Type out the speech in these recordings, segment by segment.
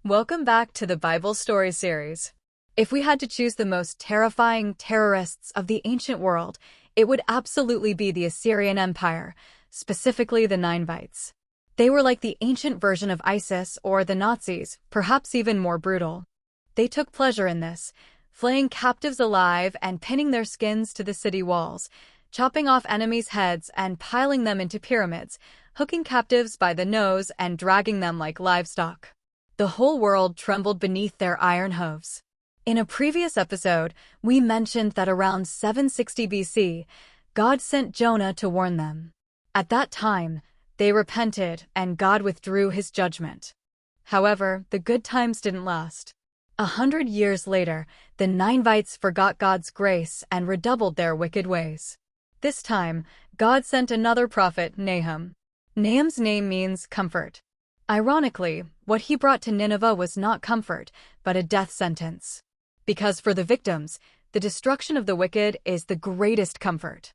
Welcome back to the Bible Story Series. If we had to choose the most terrifying terrorists of the ancient world, it would absolutely be the Assyrian Empire, specifically the Ninevites. They were like the ancient version of ISIS or the Nazis, perhaps even more brutal. They took pleasure in this, flaying captives alive and pinning their skins to the city walls, chopping off enemies' heads and piling them into pyramids, hooking captives by the nose and dragging them like livestock. The whole world trembled beneath their iron hooves. In a previous episode, we mentioned that around 760 BC, God sent Jonah to warn them. At that time, they repented and God withdrew his judgment. However, the good times didn't last. 100 years later, the Ninevites forgot God's grace and redoubled their wicked ways. This time, God sent another prophet, Nahum. Nahum's name means comfort. Ironically, what he brought to Nineveh was not comfort, but a death sentence. Because for the victims, the destruction of the wicked is the greatest comfort.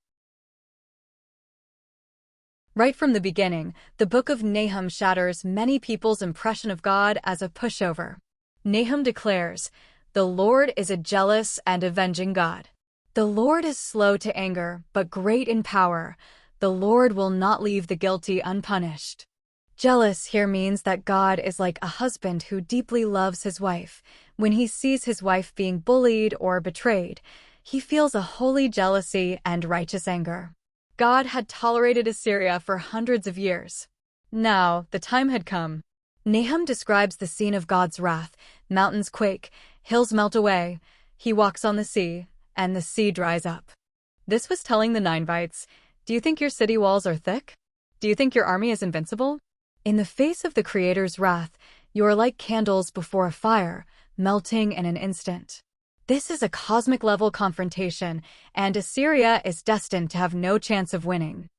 Right from the beginning, the Book of Nahum shatters many people's impression of God as a pushover. Nahum declares, "The Lord is a jealous and avenging God. The Lord is slow to anger, but great in power. The Lord will not leave the guilty unpunished." Jealous here means that God is like a husband who deeply loves his wife. When he sees his wife being bullied or betrayed, he feels a holy jealousy and righteous anger. God had tolerated Assyria for hundreds of years. Now, the time had come. Nahum describes the scene of God's wrath. Mountains quake, hills melt away. He walks on the sea, and the sea dries up. This was telling the Ninevites, do you think your city walls are thick? Do you think your army is invincible? In the face of the Creator's wrath, you are like candles before a fire, melting in an instant. This is a cosmic-level confrontation, and Assyria is destined to have no chance of winning.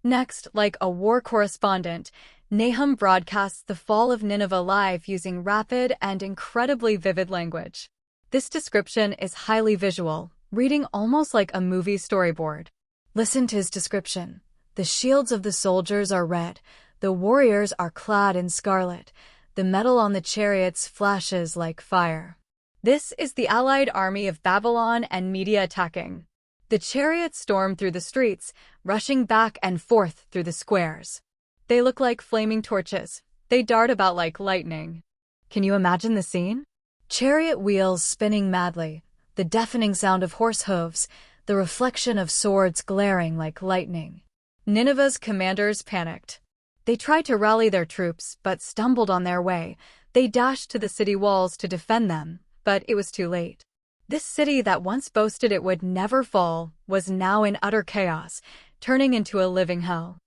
Next, like a war correspondent, Nahum broadcasts the fall of Nineveh live using rapid and incredibly vivid language. This description is highly visual, reading almost like a movie storyboard. Listen to his description. The shields of the soldiers are red, the warriors are clad in scarlet, the metal on the chariots flashes like fire. This is the allied army of Babylon and Media attacking. The chariots storm through the streets, rushing back and forth through the squares. They look like flaming torches. They dart about like lightning. Can you imagine the scene? Chariot wheels spinning madly, the deafening sound of horse hooves, the reflection of swords glaring like lightning. Nineveh's commanders panicked. They tried to rally their troops, but stumbled on their way. They dashed to the city walls to defend them, but it was too late. This city that once boasted it would never fall was now in utter chaos, turning into a living hell.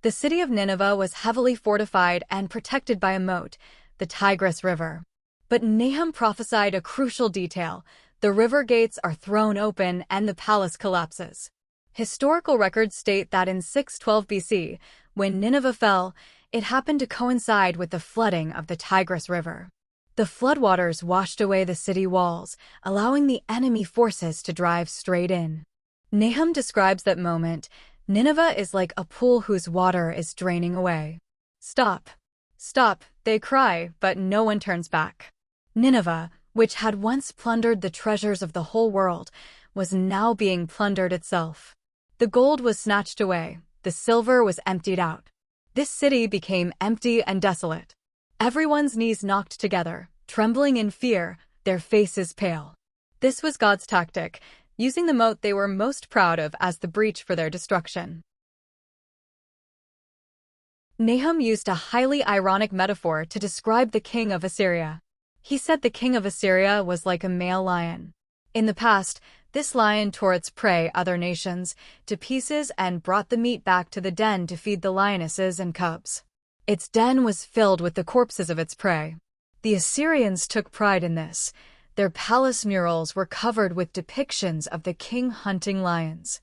The city of Nineveh was heavily fortified and protected by a moat, the Tigris River. But Nahum prophesied a crucial detail. The river gates are thrown open and the palace collapses. Historical records state that in 612 BC, when Nineveh fell, it happened to coincide with the flooding of the Tigris River. The floodwaters washed away the city walls, allowing the enemy forces to drive straight in. Nahum describes that moment. Nineveh is like a pool whose water is draining away. Stop! Stop, they cry, but no one turns back. Nineveh, which had once plundered the treasures of the whole world, was now being plundered itself. The gold was snatched away, the silver was emptied out. This city became empty and desolate. Everyone's knees knocked together, trembling in fear, their faces pale. This was God's tactic, using the moat they were most proud of as the breach for their destruction. Nahum used a highly ironic metaphor to describe the king of Assyria. He said the king of Assyria was like a male lion. In the past, this lion tore its prey, other nations, to pieces and brought the meat back to the den to feed the lionesses and cubs. Its den was filled with the corpses of its prey. The Assyrians took pride in this. Their palace murals were covered with depictions of the king hunting lions.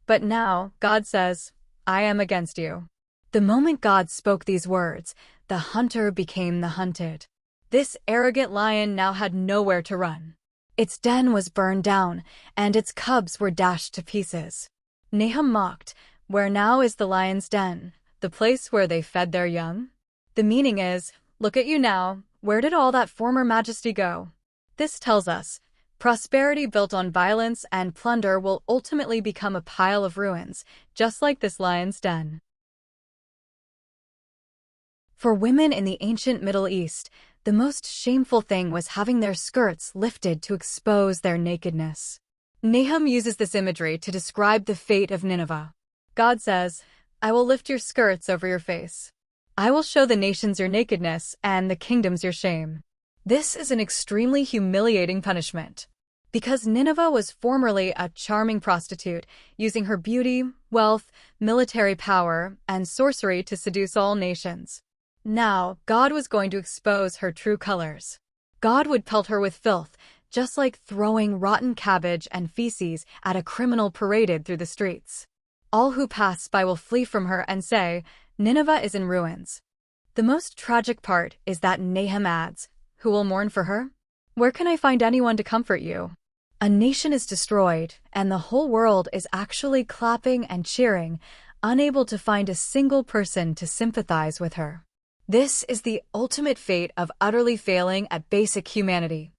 But now, God says, I am against you. The moment God spoke these words, the hunter became the hunted. This arrogant lion now had nowhere to run. Its den was burned down, and its cubs were dashed to pieces. Nahum mocked, "Where now is the lion's den, the place where they fed their young? The meaning is, look at you now, where did all that former majesty go? This tells us, prosperity built on violence and plunder will ultimately become a pile of ruins, just like this lion's den. For women in the ancient Middle East, the most shameful thing was having their skirts lifted to expose their nakedness. Nahum uses this imagery to describe the fate of Nineveh. God says, I will lift your skirts over your face. I will show the nations your nakedness and the kingdoms your shame. This is an extremely humiliating punishment. Because Nineveh was formerly a charming prostitute, using her beauty, wealth, military power, and sorcery to seduce all nations. Now, God was going to expose her true colors. God would pelt her with filth, just like throwing rotten cabbage and feces at a criminal paraded through the streets. All who pass by will flee from her and say, Nineveh is in ruins. The most tragic part is that Nahum adds, who will mourn for her? Where can I find anyone to comfort you? A nation is destroyed, and the whole world is actually clapping and cheering, unable to find a single person to sympathize with her. This is the ultimate fate of utterly failing at basic humanity.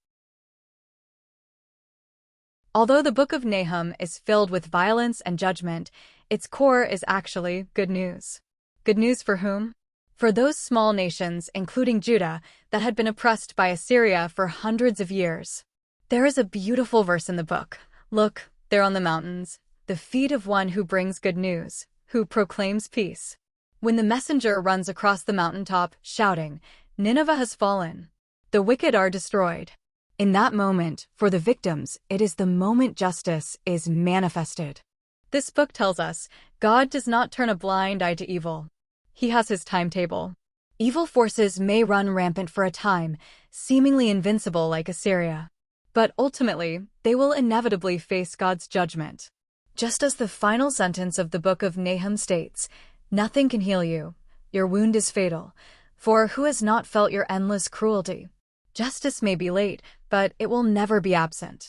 Although the Book of Nahum is filled with violence and judgment, its core is actually good news. Good news for whom? For those small nations, including Judah, that had been oppressed by Assyria for hundreds of years. There is a beautiful verse in the book. Look, there on the mountains, the feet of one who brings good news, who proclaims peace. When the messenger runs across the mountaintop, shouting, Nineveh has fallen. The wicked are destroyed. In that moment, for the victims, it is the moment justice is manifested. This book tells us, God does not turn a blind eye to evil. He has his timetable. Evil forces may run rampant for a time, seemingly invincible like Assyria. But ultimately, they will inevitably face God's judgment. Just as the final sentence of the Book of Nahum states, nothing can heal you. Your wound is fatal. For who has not felt your endless cruelty? Justice may be late, but it will never be absent.